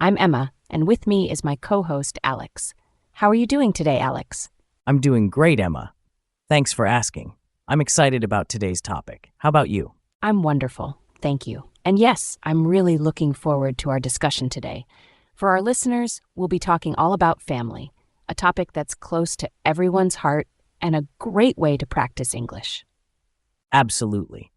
I'm Emma, and with me is my co-host, Alex. How are you doing today, Alex? I'm doing great, Emma. Thanks for asking. I'm excited about today's topic. How about you? I'm wonderful, thank you. And yes, I'm really looking forward to our discussion today. For our listeners, we'll be talking all about family, a topic that's close to everyone's heart and a great way to practice English. Absolutely.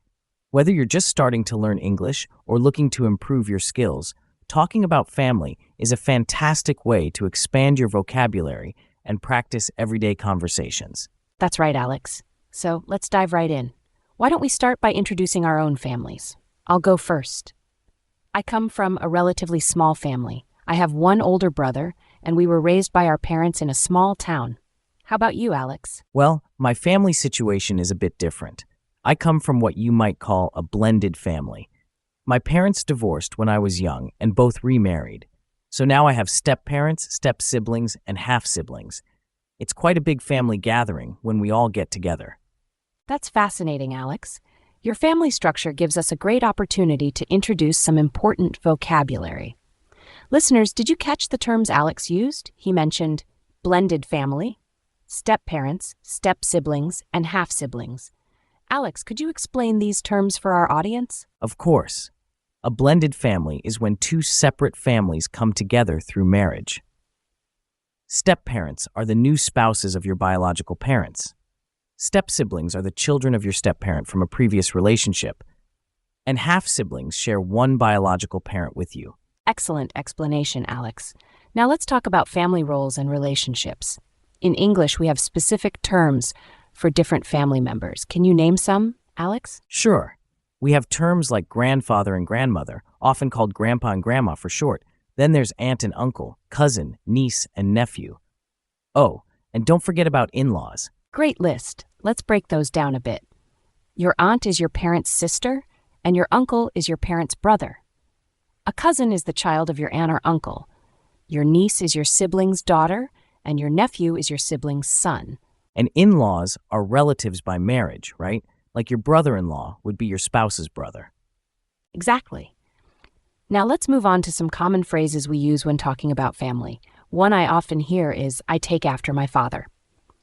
Whether you're just starting to learn English or looking to improve your skills, talking about family is a fantastic way to expand your vocabulary and practice everyday conversations. That's right, Alex. So let's dive right in. Why don't we start by introducing our own families? I'll go first. I come from a relatively small family. I have one older brother, and we were raised by our parents in a small town. How about you, Alex? Well, my family situation is a bit different. I come from what you might call a blended family. My parents divorced when I was young and both remarried. So now I have step-parents, step-siblings, and half-siblings. It's quite a big family gathering when we all get together. That's fascinating, Alex. Your family structure gives us a great opportunity to introduce some important vocabulary. Listeners, did you catch the terms Alex used? He mentioned blended family, step-parents, step-siblings, and half-siblings. Alex, could you explain these terms for our audience? Of course. A blended family is when two separate families come together through marriage. Step-parents are the new spouses of your biological parents. Step-siblings are the children of your step-parent from a previous relationship. And half-siblings share one biological parent with you. Excellent explanation, Alex. Now let's talk about family roles and relationships. In English, we have specific terms for different family members. Can you name some, Alex? Sure. We have terms like grandfather and grandmother, often called grandpa and grandma for short. Then there's aunt and uncle, cousin, niece, and nephew. Oh, and don't forget about in-laws. Great list. Let's break those down a bit. Your aunt is your parent's sister, and your uncle is your parent's brother. A cousin is the child of your aunt or uncle. Your niece is your sibling's daughter, and your nephew is your sibling's son. And in-laws are relatives by marriage, right? Like your brother-in-law would be your spouse's brother. Exactly. Now let's move on to some common phrases we use when talking about family. One I often hear is, I take after my father.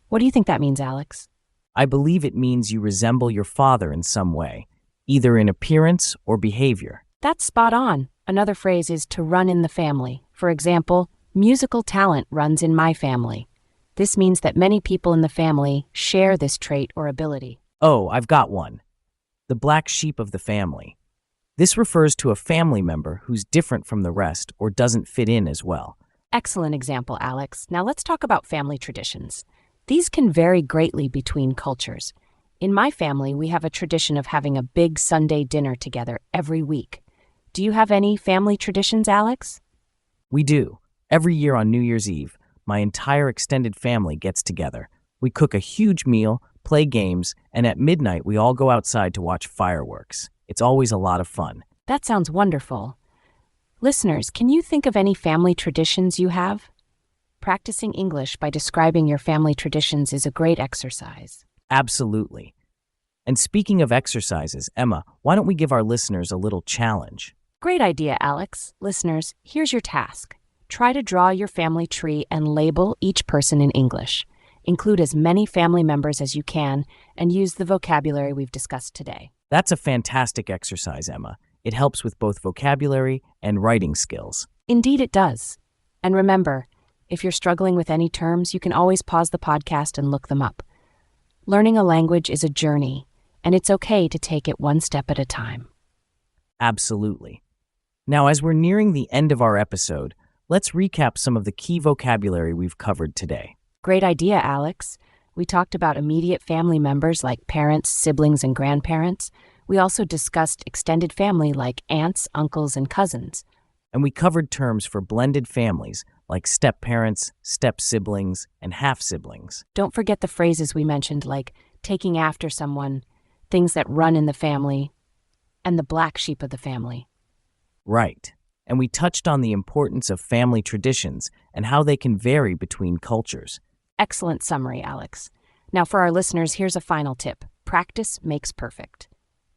What do you think that means, Alex? I believe it means you resemble your father in some way, either in appearance or behavior. That's spot on. Another phrase is to run in the family. For example, musical talent runs in my family. This means that many people in the family share this trait or ability. Oh, I've got one. The black sheep of the family. This refers to a family member who's different from the rest or doesn't fit in as well. Excellent example, Alex. Now let's talk about family traditions. These can vary greatly between cultures. In my family, we have a tradition of having a big Sunday dinner together every week. Do you have any family traditions, Alex? We do. Every year on New Year's Eve, my entire extended family gets together. We cook a huge meal, play games, and at midnight we all go outside to watch fireworks. It's always a lot of fun. That sounds wonderful. Listeners, can you think of any family traditions you have? Practicing English by describing your family traditions is a great exercise. Absolutely. And speaking of exercises, Emma, why don't we give our listeners a little challenge? Great idea, Alex. Listeners, here's your task. Try to draw your family tree and label each person in English. Include as many family members as you can and use the vocabulary we've discussed today. That's a fantastic exercise, Emma. It helps with both vocabulary and writing skills. Indeed it does. And remember, if you're struggling with any terms, you can always pause the podcast and look them up. Learning a language is a journey, and it's okay to take it one step at a time. Absolutely. Now, as we're nearing the end of our episode, let's recap some of the key vocabulary we've covered today. Great idea, Alex. We talked about immediate family members like parents, siblings, and grandparents. We also discussed extended family like aunts, uncles, and cousins. And we covered terms for blended families like step-parents, step-siblings, and half-siblings. Don't forget the phrases we mentioned like taking after someone, things that run in the family, and the black sheep of the family. Right. And we touched on the importance of family traditions and how they can vary between cultures. Excellent summary, Alex. Now for our listeners, here's a final tip. Practice makes perfect.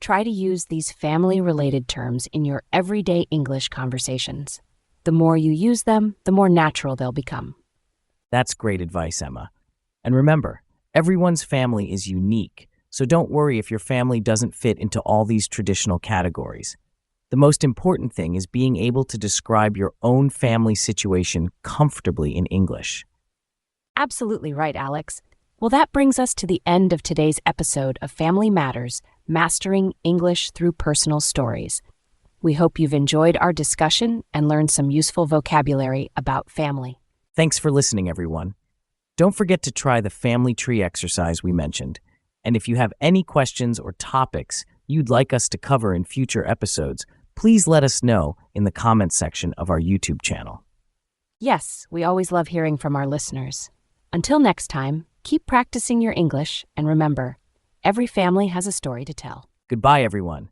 Try to use these family-related terms in your everyday English conversations. The more you use them, the more natural they'll become. That's great advice, Emma. And remember, everyone's family is unique, so don't worry if your family doesn't fit into all these traditional categories. The most important thing is being able to describe your own family situation comfortably in English. Absolutely right, Alex. Well, that brings us to the end of today's episode of Family Matters, Mastering English Through Personal Stories. We hope you've enjoyed our discussion and learned some useful vocabulary about family. Thanks for listening, everyone. Don't forget to try the family tree exercise we mentioned. And if you have any questions or topics you'd like us to cover in future episodes, please let us know in the comments section of our YouTube channel. Yes, we always love hearing from our listeners. Until next time, keep practicing your English and remember, every family has a story to tell. Goodbye, everyone.